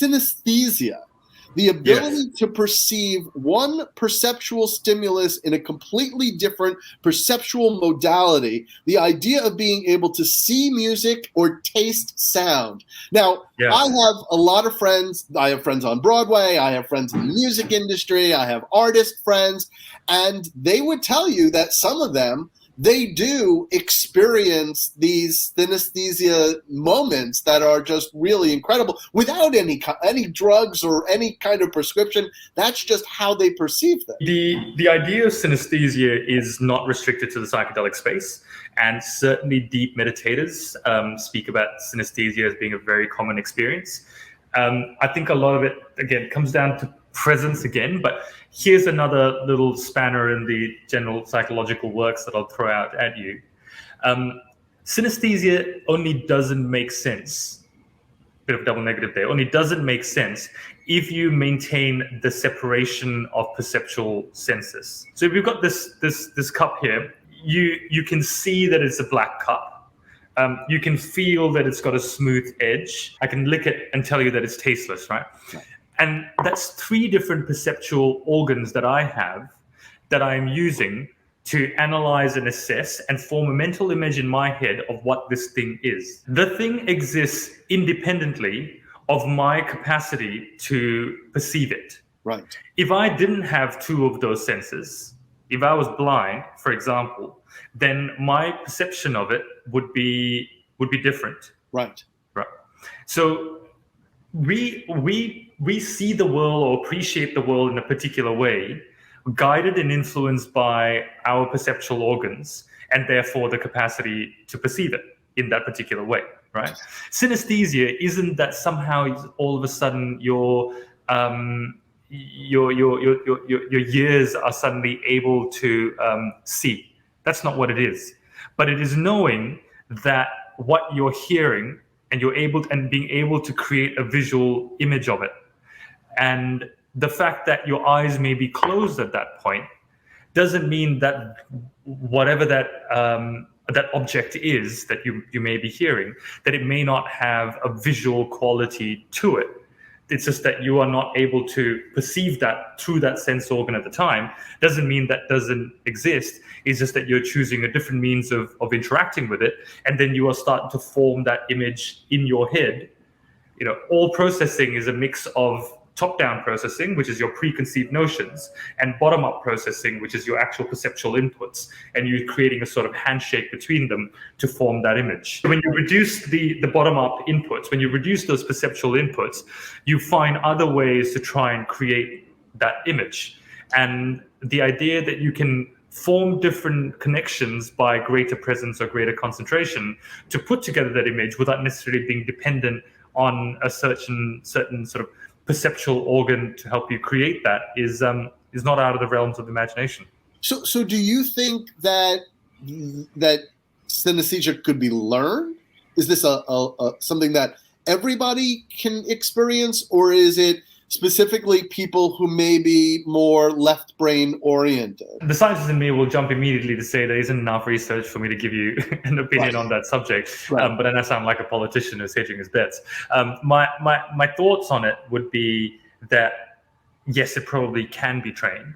synesthesia, the ability to perceive one perceptual stimulus in a completely different perceptual modality, the idea of being able to see music or taste sound. Now, I have a lot of friends. I have friends on Broadway. I have friends in the music industry. I have artist friends. And they would tell you that some of them, they do experience these synesthesia moments that are just really incredible without any drugs or any kind of prescription. That's just how they perceive them. The idea of synesthesia is not restricted to the psychedelic space, and certainly deep meditators speak about synesthesia as being a very common experience. I think a lot of it, again, comes down to presence again, but here's another little spanner in the general psychological works that I'll throw out at you. Synesthesia only doesn't make sense, bit of double negative there, only doesn't make sense if you maintain the separation of perceptual senses. So if you've got this cup here, you can see that it's a black cup. You can feel that it's got a smooth edge. I can lick it and tell you that it's tasteless, right? And that's 3 different perceptual organs that I have that I'm using to analyze and assess and form a mental image in my head of what this thing is. The thing exists independently of my capacity to perceive it. Right. If I didn't have 2 of those senses, if I was blind, for example, then my perception of it would be different. Right. Right. So we see the world or appreciate the world in a particular way, guided and influenced by our perceptual organs, and therefore the capacity to perceive it in that particular way, right? Synesthesia isn't that somehow all of a sudden your ears are suddenly able to see. That's not what it is. But it is knowing that what you're hearing and being able to create a visual image of it. And the fact that your eyes may be closed at that point doesn't mean that whatever that object is that you may be hearing, that it may not have a visual quality to it. It's just that you are not able to perceive that through that sense organ at the time. Doesn't mean that doesn't exist. It's just that you're choosing a different means of interacting with it, and then you are starting to form that image in your head. You know, all processing is a mix of top-down processing, which is your preconceived notions, and bottom-up processing, which is your actual perceptual inputs, and you're creating a sort of handshake between them to form that image. When you reduce the bottom-up inputs, when you reduce those perceptual inputs, you find other ways to try and create that image. And the idea that you can form different connections by greater presence or greater concentration to put together that image without necessarily being dependent on a certain sort of perceptual organ to help you create that is not out of the realms of the imagination. So do you think that synesthesia could be learned? Is this a something that everybody can experience, or is it specifically people who may be more left brain oriented? The scientist in me will jump immediately to say there isn't enough research for me to give you an opinion on that subject. But then I sound like a politician who's hedging his bets. My thoughts on it would be that, yes, it probably can be trained,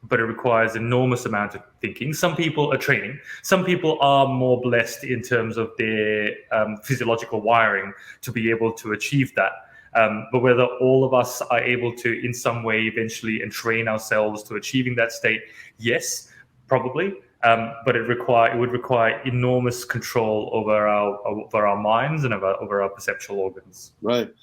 but it requires enormous amount of thinking. Some people are training. Some people are more blessed in terms of their physiological wiring to be able to achieve that. But whether all of us are able to, in some way, eventually entrain ourselves to achieving that state, yes, probably. But it would require enormous control over our minds and over our perceptual organs. Right.